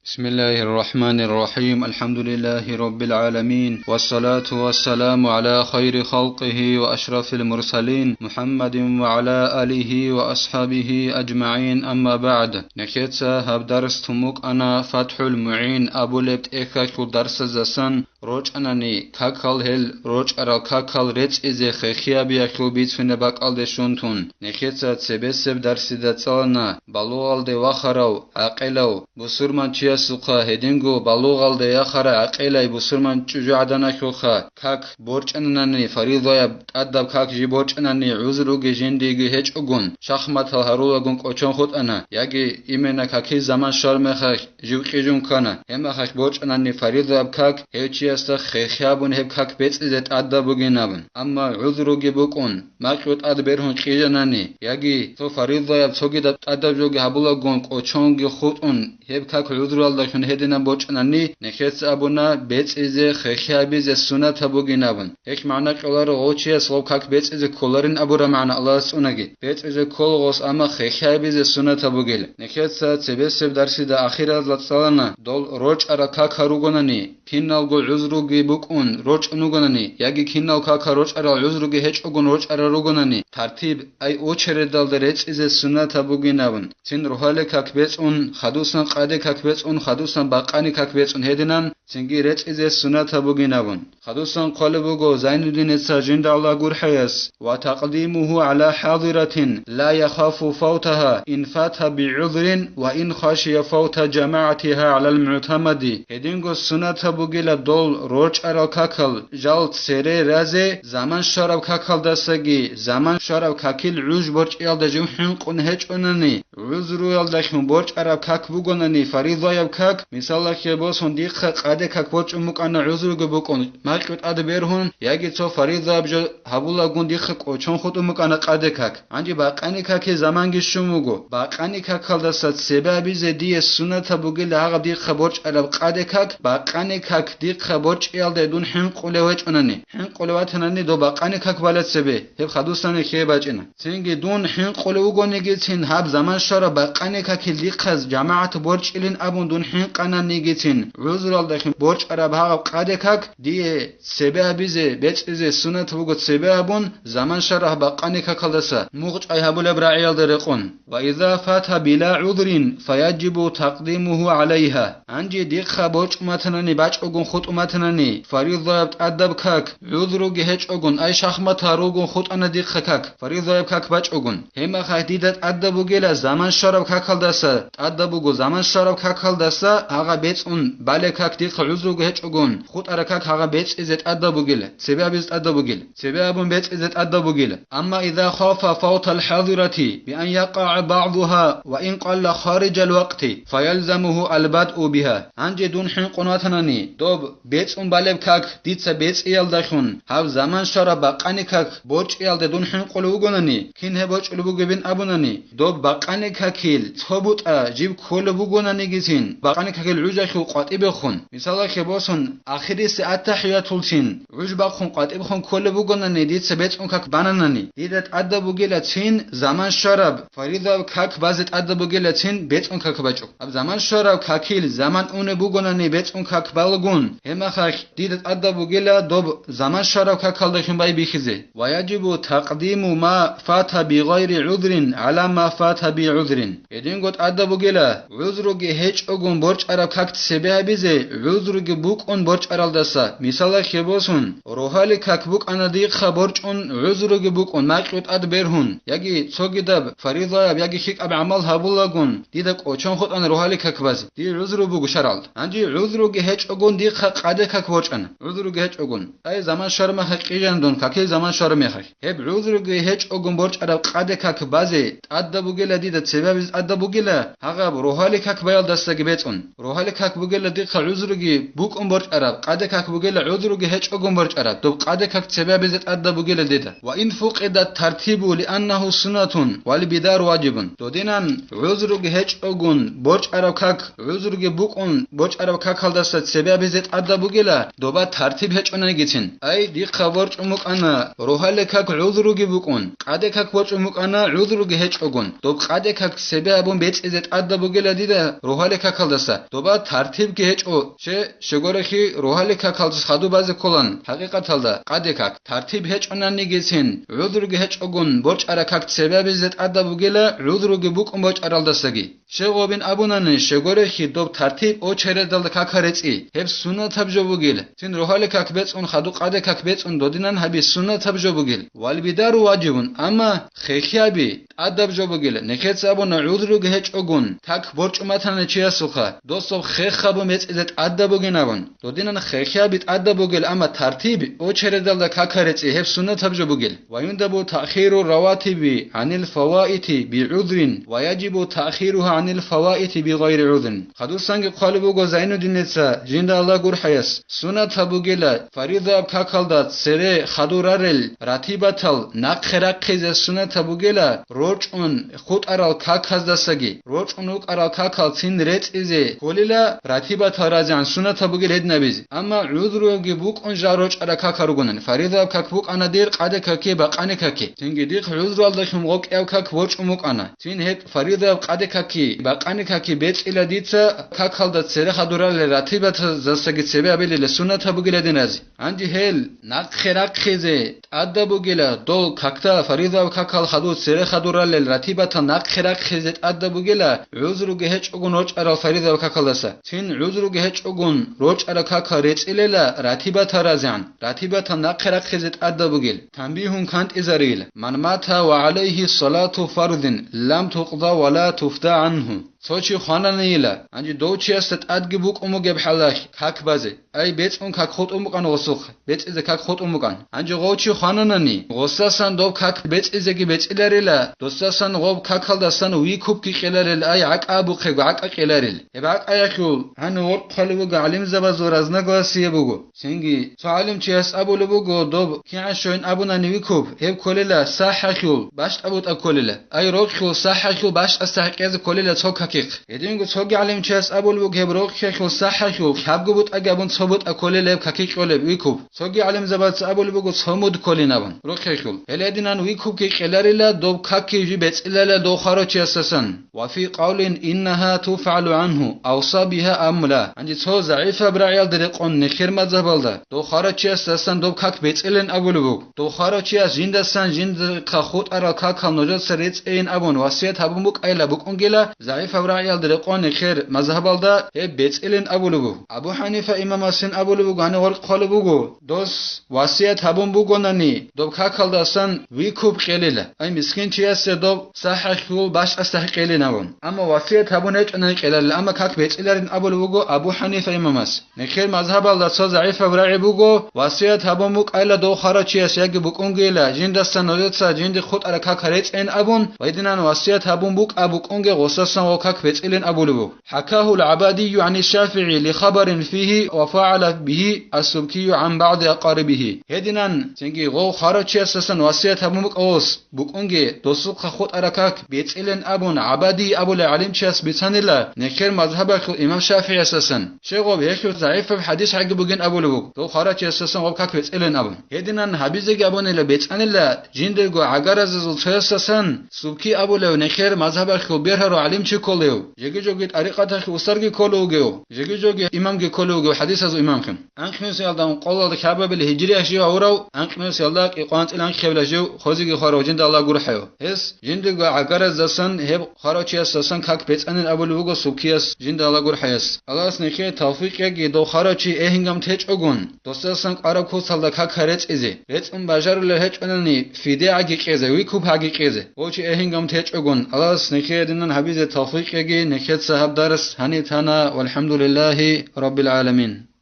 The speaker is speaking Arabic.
بسم الله الرحمن الرحيم. الحمد لله رب العالمين، والصلاة والسلام على خير خلقه وأشرف المرسلين محمد وعلى آله وأصحابه أجمعين. أما بعد، نكتسا هب درس تموك أنا فتح المعين أبو لبت إكاكو درس زسن روج أناني كاكال هل روج أرال كاكال ريتس إزي خيخيابي أكلو بيتفن باقال دي شونتون نكتسا تسبسب درس داتسالنا بلوغال دي وخراو عقلو بسرمان سوخا هدينغو بالوغال دي يخرا عقيلاي بسرمان چجو عدنا كوخا كاك بورچنناني فريضايا أدب كاك جي بورچنناني عذروغي جنديغي هيچ اگون شخمت هاروغون قوچون خود انا ياگي إيمنا كاكي زمان شارمخاك جو قيجون كانا هما خاك بورچنناني فريضايا كاك هيچياستا خيخيابون هب كاك بيت إزت أدبوغينابن أما عذروغي بوكون ماكيوت أدبيرهون قيجناني ياگي تو فريضايا توگي دب أدبجوغي هبولاغون قوچونغي خود اون هب كاك عذرو الله هدينا بوچناني نخيت ابونا بيت از خخيابي ز سنت ابوغينابن هيك معنى قولار اوچي سلوب كاك بيت از كولارين ابورا معنى الله سونغي بيت از كولغوس اما خخيابي ز سنت ابوغيل نخيت سبسب درسي دا اخيرا زلصالنا دول روچ ارا كاك هروغوناني كينال گو عذروغي بوكون روچ انوغوناني ياگي كينال كاك روچ ارا عذروغي هيچ اگون روچ ارا روغوناني ترتيب اي اوچردال دريچ از سنت ابوغينابن تين روحال كاك بيت اون خدوسن قاده كاك بيت اون خدوسن باقاني كاك بيتون هدينان سنگي ريچ از سنت بوغينابون خدوسن قلبوغو زين الدين الساجند الله غورحيس وتقديمه على حاضرة لا يخاف فوتها إن فاتها بعذر وإن خشي فوت جماعتها على المعتمد هدينغو سنت بوغيلا دول روچ ارال كاكل جالت سيري رازي زمان شراب كاكل دستگي زمان شراب كاكل عوج برچ يالدجو حنقون هيچ اوناني عذرو يالدجو برچ اراب كاك بوغوناني فريضا يب كاك مثال كيبوس هندي قاده كاك برچ مقانا عذرو بوكون ماكيوت ادبيرهون ياگي تو فريضا بجو هبولا گوندي قوچون خود مقانا قاده كاك انجي باقاني كاك زمانگي شوموگو باقاني كاك دست سبب زدي سنت بوگل هغه دي خبرچ على قاده كاك باقاني كاك دي خبرچ يالد دون حن قولوچ انني حن قولواتنني دو باقاني كاك بالت سبه هب خدوستانه كي باچنا سنگي دون حن قولوگونگي تين هب زمان شرا باقاني كاك دي قز جماعت برچ الين ابون دون حن قناني گيتين عذرال دخن برچ عرب هغه قاده كاك دي سبب زي بيت زي سنت بوگت سببون زمان شرح باقاني كاكلدسا موغچ اي هبول ابراعيال درقون واذا فات بلا عذر فيجب تقديمه عليها انجي دي خبرچ متنني باچ اگون خود متنني فريضه ادب كاك عذرو گهچ اگون اي شخمت هاروگون خود انا دي خكاك فريضه كاك باچ اگون هما خديدت ادب گيلا زمان شرب كاكلدسا ادب گو زمان شرب كاكلدسا هغه بيت اون بالي كاك دي عذرو گهچ اگون خود اركاك هغه بيت ازت ادب گيلا سبب ازت ادب گيل سبب بيت ازت ادب گيل اما اذا خاف فوت الحاضره بان يقع بعضها وان قل خارج الوقت فيلزمه البدء بها انجي دون حين قناتنني دوب بيت اون بالب كاك ديت بيت يال دخون هاو زمان شرب قاني كاك بوچ يال دون حين قلوگونني كين هبوچ لوگبن ابونني دوب بقاني كاكيل ثبوت جيب كل بوگونني گيتين بقاني كاكيل عوجخو قاطي بخون مثال خبوسن اخري ساعت تحياتولتين عوج بخون قاطي بخون كل بوگونني ديت بيت اون كاك باننني ديت ادب گيلاتين زمان شرب فريضه كاك بازت ادب گيلاتين بيت اون كاك باچو اب زمان شرب كاكيل زمان اون بوگونني بيت اون كاك بالگون هما خاك ديت ادب گيلا دوب زمان شرب كاكل دخن باي بيخزي ويجب تقديم ما فات بغير عذر على ما فات بعذر يدين گوت ادب گيلا عذرو گي هيچ اگون برچ اراب كاك سبب بيزي عذرو گي بوك اون برچ ارال دسا مثال خبوسون روحالي كاك بوك انا دي خبرچ اون عذرو گي بوك اون ماقيوت اد بيرهون ياگي څوگي دب فريضه ياگي خيك اب عمل هبولاگون ديد قوچون خود ان روحالي كاك باز دي عذرو بوگ شرال انجي عذرو گي هيچ اگون دي قاده كاك برچن عذرو گي هيچ اگون اي زمان شرم حقيقن دون كاكي زمان شرم يخ هب عذرو گي هيچ اگون برچ اراب قاده كاك بازي اد بوگلا ديد سبب اد بوگلا هغه روحالي كاك بايل دستگي بيتون روحالي كاك بوگلا دي عذرو گي بوك اون برچ اراب قاده كاك بوگلا عذرو گي هيچ اگون برچ اراب دو قاده كاك سبب زت اد بوگلا ديد وان فقد الترتيب لانه سنه والبدار واجب دو دينان عذرو گي هيچ اگون برچ اراب كاك عذرو گي بوك اون برچ اراب كاك دست سبب زت اد bugela doba tartib heçonan gitsin ay di khabar çumuk ana rohale kak uzru gibukun qade kak çumuk ana uzru ge heçogun dob qade kak sebe abun beçizet adda bugela dida rohale kak aldasa doba tartib ge heço şegore ki rohale kak aldas khadu baze kolan haqiqat alda qade kak tartib heçonan gitsin uzru ge heçogun borç ara kak sebe bezet adda bugela uzru ge bukun borç araldasagi şegobin abunan şegore ki dob tartib o çere dalda kak haretsi hep sunna tabjo bugel tin rohale kak beçun khadu qade kak beçun dodinan habi sunna tabjo bugel wal bidaru wajibun ama khekhiabi adab jo bugel nekhet abuna udru ge heçogun tak borç matane çiyasukha dostob khekhabu mecizet adab bugenavon dodinan khekhiabi adab bugel ama tartib o çere dalda kak haretsi hep sunna tabjo bugel wayunda bu ta'khiru rawatibi anil fawaiti bi udrin wa yajibu ta'khiruha anil fawaiti bi ghayri udrin khadu sangi qalbu go zainuddin netsa jinda Allah gur hayas sunna tabugela farida kakalda sere khadurarel ratibatal naqrak khize sunna tabugela rochun khut aral kakazdasagi rochun uk aral kakal sin retize kolila ratibat harazan sunna tabugel ednabiz amma udrugi buk on jaroch ara kakarugunan farida kakbuk anadir qade kake baqane kake tingi dik udru aldashum gok ev kak rochumuk ana tin hek farida qade kake baqane kake betila ditsa kakalda sere khadurarel ratibat zasagi sebe abelile sunna tabugel edinazi andi hel naqrak khize adabugela dol kakta farida kakal khadu sere khaduralel ratibata naqrak khize adabugela uzru ge heçogun roch ara farida kakalasa tin uzru ge heçogun roch ara kakar etilela ratibata razan ratibata naqrak khize adabugel tanbihun kant izaril man mata wa alayhi salatu fardin lam tuqda wa la tufta anhu Sochi xananila anji dochi astat adgi buk umu geb halak kak baze ay beçun kak khot umukan osuk beçize kak khot umukan anji gochi xananani gosasan dob kak beçize gi beçilerila dosasan gob kak haldasan wi kup ki qelaril ay aqabu qeg aqa qelaril ebaq ayakul han or qalbu galim zabazor azna gosiye bugu sengi salim chias abulu bugu dob ki ashoin abuna ni kup heb kolela sahakul bash abut akolela ay rokhu sahakul bash astaqez kolela çokak edingu sogi alim chas abul bu gebrok khekhu sahhu habgut agabun sobut akolele kakik oleb wikub sogi alim zabat abul bu somud kolinabun rokhekhu eledinan wikub ki qelarila dob kakki betsilala do kharochi asasan wa fi qawlin innaha tuf'alu anhu awsa biha amla anji so zaifa bra'yal de qon nekhir mazhabalda do kharochi asasan dob kak betsilen abul bu do kharochi as jindasan jind khut ara kakal nojat serets ein abun wasiyat habum bu ayla bu qongela zaifa Ra'yal de qoni khair mazhabalda he betsilen abulugu Abu Hanifa imam asin abulugu gani gol qalugu dos wasiyat habun bugonani dob kakaldasan wikub qelila ay miskin chiyase dob sahahul bash astahqilinavon amma wasiyat habun echna qelal amma kak betsilerin abulugu Abu Hanifa imam as ne khair mazhabalda so zaif ra'ibugo wasiyat habun muk ayla do kharachiyas yagi bukongela jindastan nozatsa jindi khut ara kakaret en abun waidinan wasiyat habun buk abu konge gosasan بيتقلن أبولو حكاه العبادي عن الشافعي لخبر فيه وفعل به السبكي عن بعض أقاربه هدنان تنجي غو خارج أساسا وصية همومك أوس بوكونجي دوسوق خود أركاك بيتقلن أبون عبادي أبو العلم شاس بيتان الله نكر مذهبك الإمام شافعي أساسا شيخو بيكو ضعيف في حديث حق بوجين أبولو دو خارج أساسا وبكاك بيتقلن أبون هدنان حبيزك أبون الله بيتان الله جندرغو عقارز أساسا سبكي أبو لو نكر مذهبك بيرهر علم شكوليو جگی جوگی طریقتا خو سرگی کولوگیو جگی جوگی امام کی کولوگیو حدیث از امام خم انخمس یالدان قول کعبه بل هجری اشی اورو انخمس یالداق اقانت الان خبلجو خوزی خاروجند الله گورحیو هس جندگو عقر زسن هب خاروچی اسسن کاک بتنن ابولوگو سوکیس جند الله گورحیس الله اس نخی توفیق یگی دو خاروچی اهنگم تچ اگون دوستسن قرا کو سالدا کاک خرچ ازی رتم باجر له هچ اننی فیده اگی قیزه وی کوب اگی قیزه اوچی اهنگم تچ اگون الله اس نخی دینن حبیز توفیق يجي نكت صاحب درس هني تانا والحمد لله رب العالمين.